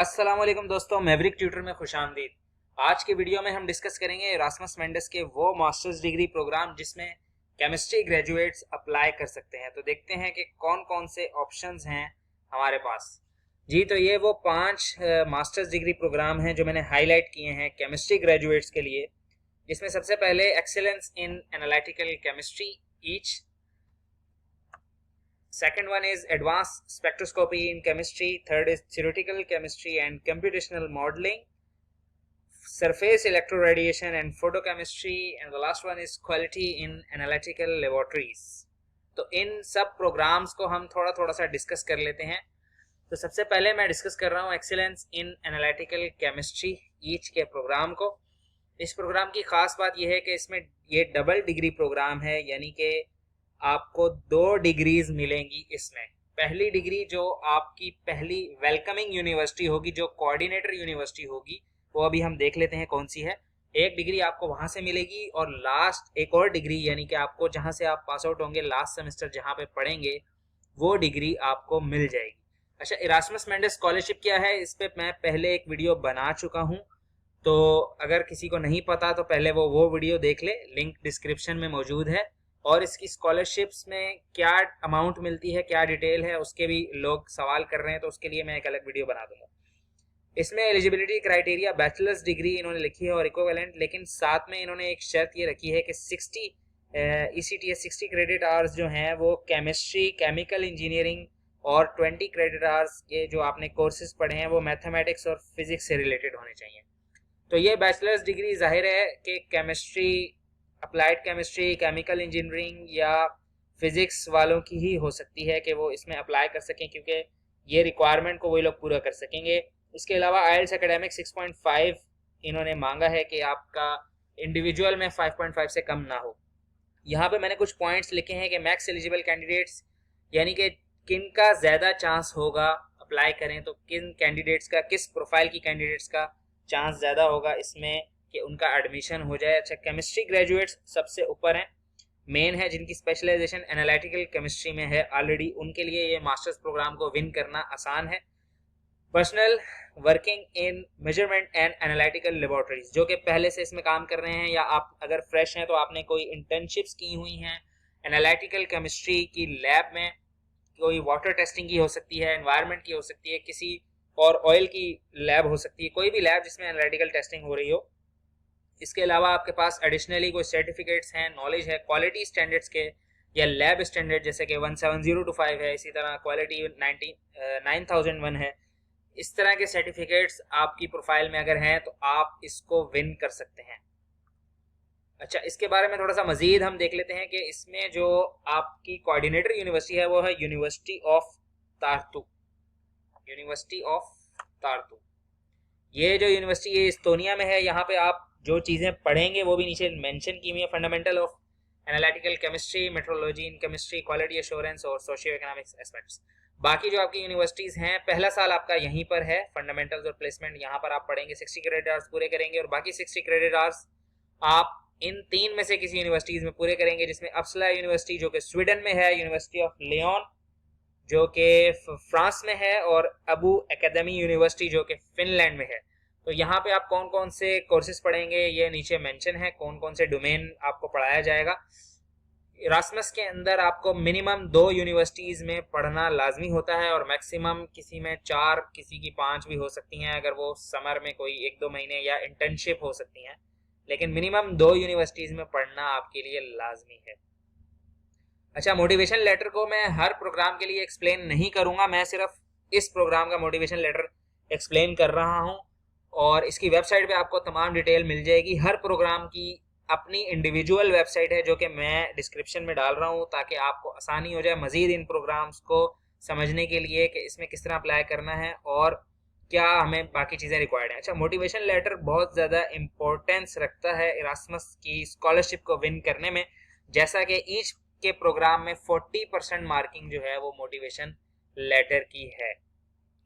अस्सलाम वालेकुम दोस्तों, मैवरिक ट्यूटर में खुशामदीद। आज के वीडियो में हम डिस्कस करेंगे इरास्मस मेंडेस के वो मास्टर्स डिग्री प्रोग्राम जिसमें केमिस्ट्री ग्रेजुएट्स अप्लाई कर सकते हैं। तो देखते हैं कि कौन कौन से ऑप्शंस हैं हमारे पास। जी, तो ये वो 5 मास्टर्स डिग्री प्रोग्राम हैं जो मैंने हाईलाइट किए हैं केमिस्ट्री ग्रेजुएट्स के लिए। जिसमें सबसे पहले excellence in analytical chemistry each, second one is advanced spectroscopy in chemistry, third is theoretical chemistry and computational modeling, surface electroradiation and photochemistry, and the last one is quality in analytical laboratories। तो इन सब programmes को हम थोड़ा थोड़ा सा discuss कर लेते हैं। तो सबसे पहले मैं डिस्कस कर रहा हूँ excellence in analytical chemistry each के प्रोग्राम को। इस प्रोग्राम की खास बात यह है कि इसमें ये डबल डिग्री प्रोग्राम है, यानी कि आपको 2 डिग्रीज मिलेंगी इसमें। पहली डिग्री जो आपकी पहली वेलकमिंग यूनिवर्सिटी होगी, जो कोऑर्डिनेटर यूनिवर्सिटी होगी, वो अभी हम देख लेते हैं कौन सी है। एक डिग्री आपको वहां से मिलेगी और लास्ट एक और डिग्री, यानी कि आपको जहां से आप पास आउट होंगे लास्ट सेमेस्टर जहां पे पढ़ेंगे, वो डिग्री आपको मिल जाएगी। अच्छा, इरास्मस मेंडेस स्कॉलरशिप क्या है, इस पे मैं पहले एक वीडियो बना चुका हूँ, तो अगर किसी को नहीं पता तो पहले वो वीडियो देख ले, लिंक डिस्क्रिप्शन में मौजूद है। और इसकी स्कॉलरशिप्स में क्या अमाउंट मिलती है, क्या डिटेल है, उसके भी लोग सवाल कर रहे हैं, तो उसके लिए मैं एक अलग वीडियो बना दूंगा। इसमें एलिजिबिलिटी क्राइटेरिया बैचलर्स डिग्री इन्होंने लिखी है और इक्विवेलेंट, लेकिन साथ में इन्होंने एक शर्त ये रखी है कि 60 ECTS 60 क्रेडिट आवर्स जो हैं वो केमिस्ट्री, केमिकल इंजीनियरिंग, और 20 क्रेडिट आवर्स के जो आपने कोर्सेज पढ़े हैं वो मैथमेटिक्स और फिजिक्स से रिलेटेड होने चाहिए। तो ये बैचलर्स डिग्री जाहिर है कि chemistry, applied chemistry, chemical engineering या फिजिक्स वालों की ही हो सकती है कि वो इसमें अप्लाई कर सकें, क्योंकि ये रिक्वायरमेंट को वही लोग पूरा कर सकेंगे। इसके अलावा आइल्स एकेडमिक 6.5 इन्होंने मांगा है कि आपका इंडिविजुअल में 5.5 से कम ना हो। यहाँ पे मैंने कुछ पॉइंट्स लिखे हैं कि मैक्स एलिजिबल कैंडिडेट्स, यानी कि किन का ज़्यादा चांस होगा अप्लाई करें, तो किन कैंडिडेट्स का, किस प्रोफाइल की कैंडिडेट्स का चांस ज़्यादा होगा इसमें कि उनका एडमिशन हो जाए। अच्छा, केमिस्ट्री ग्रेजुएट्स सबसे ऊपर हैं, मेन है, जिनकी स्पेशलाइजेशन एनालिटिकल केमिस्ट्री में है ऑलरेडी, उनके लिए ये मास्टर्स प्रोग्राम को विन करना आसान है। Personal working in measurement and analytical laboratories, जो कि पहले से इसमें काम कर रहे हैं, या आप अगर फ्रेश हैं तो आपने कोई इंटर्नशिप्स की हुई हैं एनालिटिकल केमिस्ट्री की लैब में, कोई वाटर टेस्टिंग की हो सकती है, एनवायरनमेंट की हो सकती है, किसी और ऑयल की लैब हो सकती है, कोई भी लैब जिसमें एनालिटिकल टेस्टिंग हो रही हो। इसके अलावा आपके पास एडिशनली कोई सर्टिफिकेट्स हैं, नॉलेज है क्वालिटी स्टैंडर्ड्स के या लैब स्टैंडर्ड, जैसे कि 17025 है, इसी तरह क्वालिटी 9001 है। इस तरह के सर्टिफिकेट्स आपकी प्रोफाइल में अगर हैं तो आप इसको विन कर सकते हैं। अच्छा, इसके बारे में थोड़ा सा मजीद हम देख लेते हैं कि इसमें जो आपकी कोऑर्डिनेटर यूनिवर्सिटी है वो है यूनिवर्सिटी ऑफ तारतू। यूनिवर्सिटी ऑफ तारतू, ये जो यूनिवर्सिटी है इस्तोनिया में है। यहाँ पे आप जो चीज़ें पढ़ेंगे वो भी नीचे मेंशन की हुई है, fundamental of analytical chemistry, metrology in chemistry, quality assurance और सोशियो इकोनॉमिक्स एस्पेक्ट्स। बाकी जो आपकी यूनिवर्सिटीज़ हैं, पहला साल आपका यहीं पर है, फंडामेंटल्स और प्लेसमेंट यहाँ पर आप पढ़ेंगे, 60 क्रेडिट आवर्स पूरे करेंगे, और बाकी 60 क्रेडिट आवर्स आप इन 3 में से किसी यूनिवर्सिटीज़ में पूरे करेंगे, जिसमें अपसला यूनिवर्सिटी जो कि स्वीडन में है, यूनिवर्सिटी ऑफ लियोन जो कि फ्रांस में है, और अबू एकेडमी यूनिवर्सिटी जो कि फिनलैंड में है। तो यहाँ पे आप कौन कौन से कोर्सेज पढ़ेंगे ये नीचे मेंशन है, कौन कौन से डोमेन आपको पढ़ाया जाएगा। इरास्मस के अंदर आपको मिनिमम 2 यूनिवर्सिटीज़ में पढ़ना लाजमी होता है, और मैक्सिमम किसी में 4, किसी की 5 भी हो सकती हैं, अगर वो समर में कोई 1-2 महीने या इंटर्नशिप हो सकती हैं, लेकिन मिनिमम 2 यूनिवर्सिटीज़ में पढ़ना आपके लिए लाजमी है। अच्छा, मोटिवेशन लेटर को मैं हर प्रोग्राम के लिए एक्सप्लेन नहीं करूँगा, मैं सिर्फ इस प्रोग्राम का मोटिवेशन लेटर एक्सप्लेन कर रहा हूँ, और इसकी वेबसाइट पे आपको तमाम डिटेल मिल जाएगी। हर प्रोग्राम की अपनी इंडिविजुअल वेबसाइट है जो कि मैं डिस्क्रिप्शन में डाल रहा हूँ, ताकि आपको आसानी हो जाए मज़ीद इन प्रोग्राम्स को समझने के लिए कि इसमें किस तरह अप्लाई करना है और क्या हमें बाकी चीज़ें रिक्वायर्ड हैं। अच्छा, मोटिवेशन लेटर बहुत ज़्यादा इम्पोर्टेंस रखता है इरास्मस की स्कॉलरशिप को विन करने में, जैसा कि ईच के प्रोग्राम में 40% मार्किंग जो है वो मोटिवेशन लेटर की है,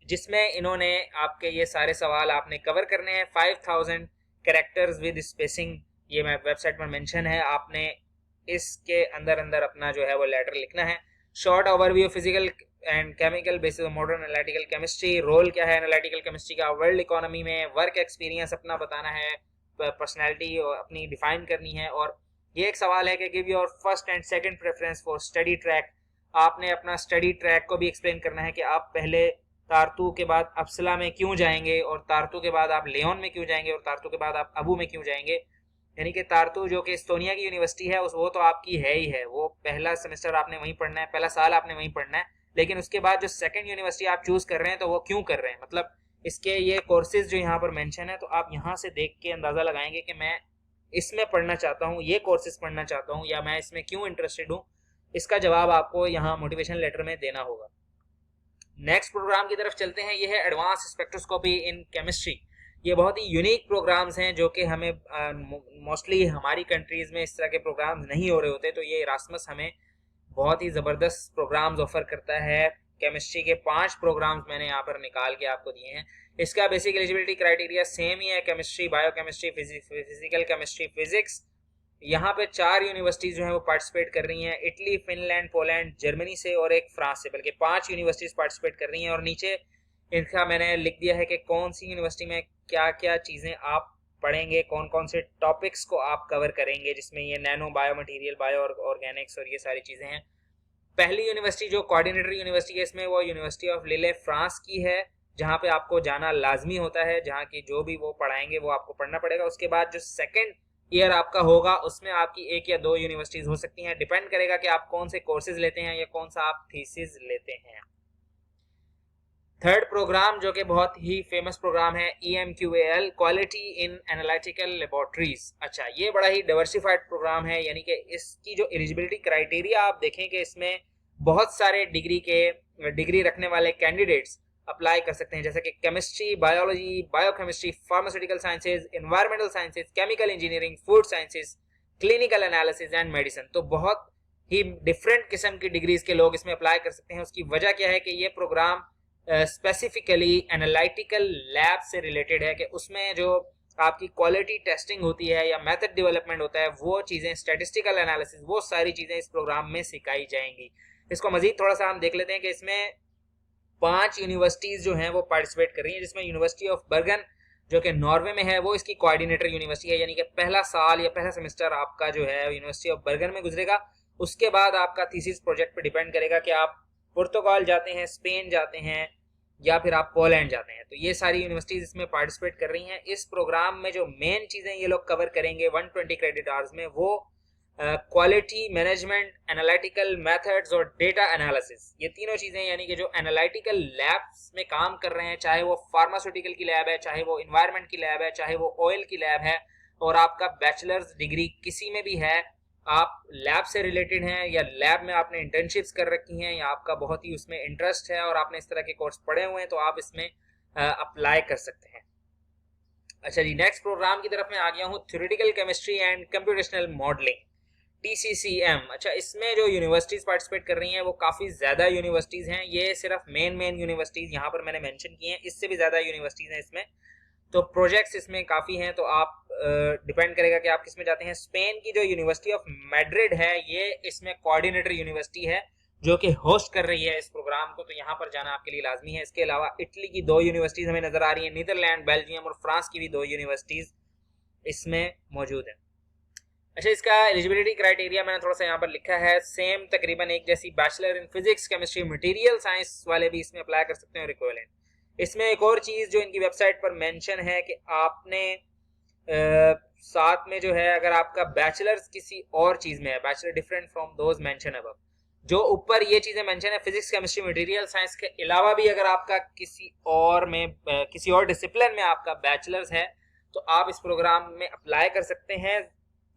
जिसमें इन्होंने आपके ये सारे सवाल आपने कवर करने हैं। 5000 कैरेक्टर्स विद स्पेसिंग, ये मैं वेबसाइट पर मेंशन है, आपने इसके अंदर अंदर अपना जो है वो लेटर लिखना है। Short overview physical and chemical basis of modern analytical chemistry, role क्या है एनालिटिकल केमिस्ट्री का वर्ल्ड इकोनॉमी में, वर्क एक्सपीरियंस अपना बताना है, पर्सनैलिटी अपनी डिफाइन करनी है। और ये एक सवाल है कि give your first and second preference for study track, आपने अपना स्टडी ट्रैक को भी एक्सप्लेन करना है कि आप पहले तारतू के बाद अप्सला में क्यों जाएंगे, और तारतू के बाद आप लियोन में क्यों जाएंगे, और तारतू के बाद आप अबू में क्यों जाएंगे। यानी कि तारतू जो कि एस्तोनिया की यूनिवर्सिटी है वो तो आपकी है ही है, वो पहला सेमेस्टर आपने वहीं पढ़ना है, पहला साल आपने वहीं पढ़ना है, लेकिन उसके बाद जो सेकंड यूनिवर्सिटी आप चूज कर रहे हैं तो वो क्यों कर रहे हैं, मतलब इसके ये कोर्सेज जो यहाँ पर मेंशन है, तो आप यहाँ से देख के अंदाजा लगाएंगे कि मैं इसमें पढ़ना चाहता हूँ, ये कोर्सेज पढ़ना चाहता हूँ, या मैं इसमें क्यों इंटरेस्टेड हूँ। इसका जवाब आपको यहाँ मोटिवेशन लेटर में देना होगा। नेक्स्ट प्रोग्राम की तरफ चलते हैं, ये है एडवांस स्पेक्ट्रोस्कोपी इन केमिस्ट्री। ये बहुत ही यूनिक प्रोग्राम्स हैं जो कि हमें मोस्टली हमारी कंट्रीज में इस तरह के प्रोग्राम्स नहीं हो रहे होते, तो ये इरास्मस हमें बहुत ही ज़बरदस्त प्रोग्राम्स ऑफर करता है। केमिस्ट्री के 5 प्रोग्राम्स मैंने यहाँ पर निकाल के आपको दिए हैं। इसका बेसिक एलिजिबिलिटी क्राइटेरिया सेम ही है, chemistry, biochemistry, physical chemistry, physics. यहाँ पे 4 यूनिवर्सिटीज जो हैं वो पार्टिसिपेट कर रही हैं, इटली, फिनलैंड, पोलैंड, जर्मनी से और एक फ्रांस से, बल्कि 5 यूनिवर्सिटीज पार्टिसिपेट कर रही हैं। और नीचे इनका मैंने लिख दिया है कि कौन सी यूनिवर्सिटी में क्या क्या चीज़ें आप पढ़ेंगे, कौन कौन से टॉपिक्स को आप कवर करेंगे, जिसमें ये nano, bio material, bio Organics और ये सारी चीज़ें हैं। पहली यूनिवर्सिटी जो कोऑर्डिनेटर यूनिवर्सिटी है इसमें, वो यूनिवर्सिटी ऑफ लिले फ्रांस की है, जहाँ पे आपको जाना लाजमी होता है, जहाँ की जो भी वो पढ़ाएंगे वो आपको पढ़ना पड़ेगा। उसके बाद जो सेकेंड ईयर आपका होगा उसमें आपकी 1 या 2 यूनिवर्सिटीज हो सकती हैं, डिपेंड करेगा कि आप कौन से कोर्सेज लेते हैं या कौन सा आप थीसिस लेते हैं। थर्ड प्रोग्राम जो कि बहुत ही फेमस प्रोग्राम है, EMQAL, quality in analytical laboratories. अच्छा, ये बड़ा ही डाइवर्सिफाइड प्रोग्राम है, यानी कि इसकी जो एलिजिबिलिटी क्राइटेरिया आप देखें कि इसमें बहुत सारे डिग्री रखने वाले कैंडिडेट्स अप्लाई कर सकते हैं, जैसे कि chemistry, biology, biochemistry, pharmaceutical sciences, environmental sciences, chemical engineering, food sciences, clinical analysis and medicine. तो बहुत ही डिफरेंट किस्म की डिग्रीज के लोग इसमें अप्लाई कर सकते हैं। उसकी वजह क्या है कि ये प्रोग्राम स्पेसिफिकली एनालिटिकल लैब से रिलेटेड है, कि उसमें जो आपकी क्वालिटी टेस्टिंग होती है या मेथड डेवलपमेंट होता है, वो चीज़ें, स्टैटिस्टिकल एनालिसिस, वो सारी चीज़ें इस प्रोग्राम में सिखाई जाएंगी। इसको मजीद थोड़ा सा हम देख लेते हैं कि इसमें 5 यूनिवर्सिटीज़ जो हैं वो पार्टिसिपेट कर रही हैं, जिसमें यूनिवर्सिटी ऑफ बर्गन जो कि नॉर्वे में है, वो इसकी कोऑर्डिनेटर यूनिवर्सिटी है, यानी कि पहला साल या पहला सेमेस्टर आपका जो है यूनिवर्सिटी ऑफ बर्गन में गुजरेगा। उसके बाद आपका थीसिस प्रोजेक्ट पर डिपेंड करेगा कि आप पुर्तगाल जाते हैं, स्पेन जाते हैं, या फिर आप पोलैंड जाते हैं। तो ये सारी यूनिवर्सिटीज इसमें पार्टिसिपेट कर रही हैं। इस प्रोग्राम में जो मेन चीज़ें ये लोग कवर करेंगे 120 क्रेडिट आवर्स में, वो क्वालिटी मैनेजमेंट, एनालिटिकल मेथड्स और डेटा एनालिसिस, ये तीनों चीज़ें, यानी कि जो एनालिटिकल लैब्स में काम कर रहे हैं, चाहे वो फार्मास्यूटिकल की लैब है, चाहे वो इन्वायरमेंट की लैब है, चाहे वो ऑयल की लैब है, और आपका बैचलर्स डिग्री किसी में भी है, आप लैब से रिलेटेड हैं या लैब में आपने इंटर्नशिप्स कर रखी हैं, या आपका बहुत ही उसमें इंटरेस्ट है और आपने इस तरह के कोर्स पढ़े हुए हैं, तो आप इसमें अप्लाई कर सकते हैं। अच्छा जी, नेक्स्ट प्रोग्राम की तरफ मैं आ गया हूँ, theoretical chemistry and computational modelling, TCCM। अच्छा, इसमें जो यूनिवर्सिटीज़ पार्टिसिपेट कर रही हैं वो काफ़ी ज़्यादा यूनिवर्सिटीज़ हैं, ये सिर्फ मेन यूनिवर्सिटीज़ यहाँ पर मैंने मेंशन की हैं, इससे भी ज़्यादा यूनिवर्सिटीज़ हैं इसमें। तो प्रोजेक्ट्स इसमें काफ़ी हैं, तो आप डिपेंड करेगा कि आप किस में जाते हैं। स्पेन की जो यूनिवर्सिटी ऑफ मैड्रिड है, ये इसमें कोऑर्डिनेटर यूनिवर्सिटी है जो कि होस्ट कर रही है इस प्रोग्राम को, तो यहाँ पर जाना आपके लिए लाजमी है। इसके अलावा इटली की 2 यूनिवर्सिटीज़ हमें नज़र आ रही हैं, नीदरलैंड, बेल्जियम और फ्रांस की भी 2 यूनिवर्सिटीज़ इसमें मौजूद हैं। अच्छा, इसका एलिजिबिलिटी क्राइटेरिया मैंने थोड़ा सा यहाँ पर लिखा है, सेम तकरीबन एक जैसी, bachelor in physics, chemistry, material science वाले भी इसमें अप्लाई कर सकते हैं और इक्विवेलेंट। इसमें एक और चीज़ जो इनकी वेबसाइट पर मेंशन है कि आपने साथ में जो है, अगर आपका बैचलर्स किसी और चीज़ में है, bachelor different from those mention above, जो ऊपर ये चीज़ें मेंशन है, फिजिक्स, केमिस्ट्री, मटेरियल साइंस के अलावा भी अगर आपका किसी और डिसिप्लिन में आपका बैचलर्स है, तो आप इस प्रोग्राम में अप्लाई कर सकते हैं।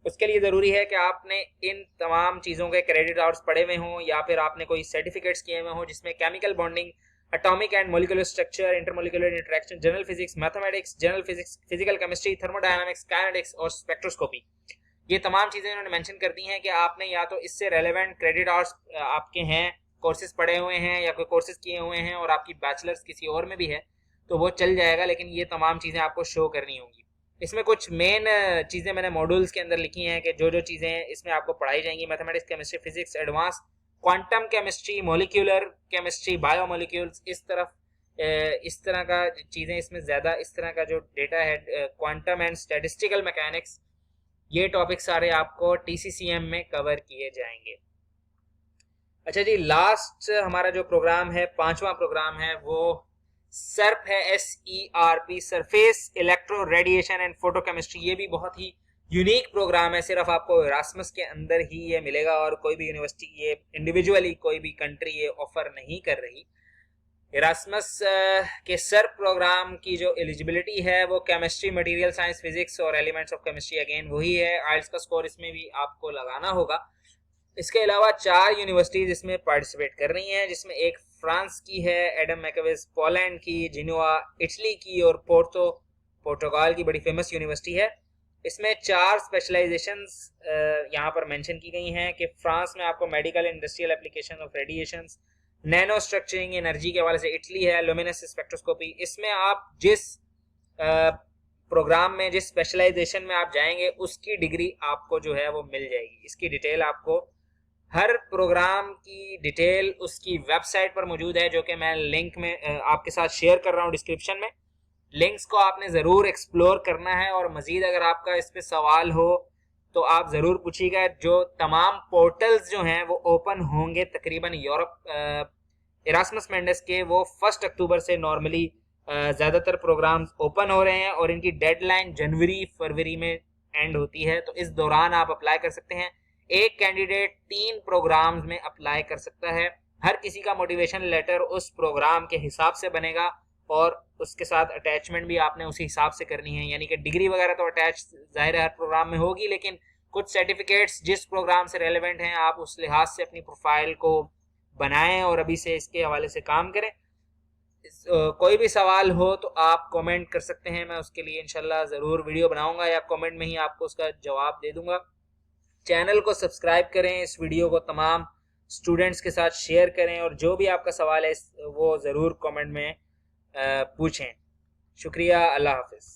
उसके लिए ज़रूरी है कि आपने इन तमाम चीज़ों के क्रेडिट आवर्स पढ़े हुए हों, या फिर आपने कोई सर्टिफिकेट्स किए हुए हों जिसमें chemical bonding, atomic and molecular structure, intermolecular interaction, general physics, mathematics, general physics, physical chemistry, thermodynamics, kinetics और स्पेक्ट्रोस्कोपी, ये तमाम चीज़ें इन्होंने मेंशन कर दी हैं कि आपने या तो इससे रेलेवेंट क्रेडिट आवर्स आपके हैं, कोर्सेज पढ़े हुए हैं या कोई कोर्सेज किए हुए हैं और आपकी बैचलर्स किसी और में भी है, तो वो चल जाएगा, लेकिन ये तमाम चीज़ें आपको शो करनी होंगी। इसमें कुछ मेन चीज़ें मैंने मॉड्यूल्स के अंदर लिखी हैं कि जो चीज़ें इसमें आपको पढ़ाई जाएंगी, mathematics, chemistry, physics, advance quantum chemistry, molecular chemistry, biomolecules, इस तरह का चीज़ें इसमें ज़्यादा, इस तरह का जो डेटा है, क्वांटम एंड स्टैटिस्टिकल मैकेनिक्स, ये टॉपिक सारे आपको TCCM में कवर किए जाएंगे। अच्छा जी, लास्ट हमारा जो प्रोग्राम है, 5वां प्रोग्राम है, वो सर्प है, SERP, surface electro radiation and photochemistry. ये भी बहुत ही यूनिक प्रोग्राम है, सिर्फ आपको इरास्मस के अंदर ही ये मिलेगा और कोई भी यूनिवर्सिटी ये इंडिविजुअली, कोई भी कंट्री ये ऑफर नहीं कर रही। इरास्मस के सर्प प्रोग्राम की जो एलिजिबिलिटी है वो केमिस्ट्री, मटेरियल साइंस, फिजिक्स और एलिमेंट्स ऑफ केमिस्ट्री, अगेन वही है। आइल्स का स्कोर इसमें भी आपको लगाना होगा। इसके अलावा 4 यूनिवर्सिटीज इसमें पार्टिसिपेट कर रही हैं, जिसमें एक फ्रांस की है, एडम मैकविस पोलैंड की, जिनोवा इटली की और पोर्तो पोर्टुगाल की बड़ी फेमस यूनिवर्सिटी है। इसमें 4 स्पेशलाइजेशंस यहाँ पर मेंशन की गई हैं कि फ्रांस में आपको medical industrial application of radiations, nano structuring energy के हवाले से इटली है, लुमिनस स्पेक्ट्रोस्कोपी। इसमें आप जिस प्रोग्राम में, जिस स्पेशलाइजेशन में आप जाएंगे, उसकी डिग्री आपको जो है वो मिल जाएगी। इसकी डिटेल आपको, हर प्रोग्राम की डिटेल उसकी वेबसाइट पर मौजूद है, जो कि मैं लिंक में आपके साथ शेयर कर रहा हूँ डिस्क्रिप्शन में। लिंक्स को आपने ज़रूर एक्सप्लोर करना है और मज़ीद अगर आपका इस पे सवाल हो तो आप ज़रूर पूछिएगा। जो तमाम पोर्टल्स जो हैं वो ओपन होंगे तकरीबन यूरोप, इरास्मस मेंडेस के वो 1 अक्टूबर से नॉर्मली ज़्यादातर प्रोग्राम्स ओपन हो रहे हैं और इनकी डेडलाइन जनवरी-फरवरी में एंड होती है, तो इस दौरान आप अप्लाई कर सकते हैं। एक कैंडिडेट 3 प्रोग्राम्स में अप्लाई कर सकता है। हर किसी का मोटिवेशन लेटर उस प्रोग्राम के हिसाब से बनेगा और उसके साथ अटैचमेंट भी आपने उसी हिसाब से करनी है, यानी कि डिग्री वगैरह तो अटैच जाहिर है हर प्रोग्राम में होगी, लेकिन कुछ सर्टिफिकेट्स जिस प्रोग्राम से रेलेवेंट हैं आप उस लिहाज से अपनी प्रोफाइल को बनाएं और अभी से इसके हवाले से काम करें। कोई भी सवाल हो तो आप कमेंट कर सकते हैं, मैं उसके लिए इंशाल्लाह ज़रूर वीडियो बनाऊंगा या कमेंट में ही आपको उसका जवाब दे दूंगा। चैनल को सब्सक्राइब करें, इस वीडियो को तमाम स्टूडेंट्स के साथ शेयर करें और जो भी आपका सवाल है वो ज़रूर कमेंट में पूछें। शुक्रिया, अल्लाह हाफिज़।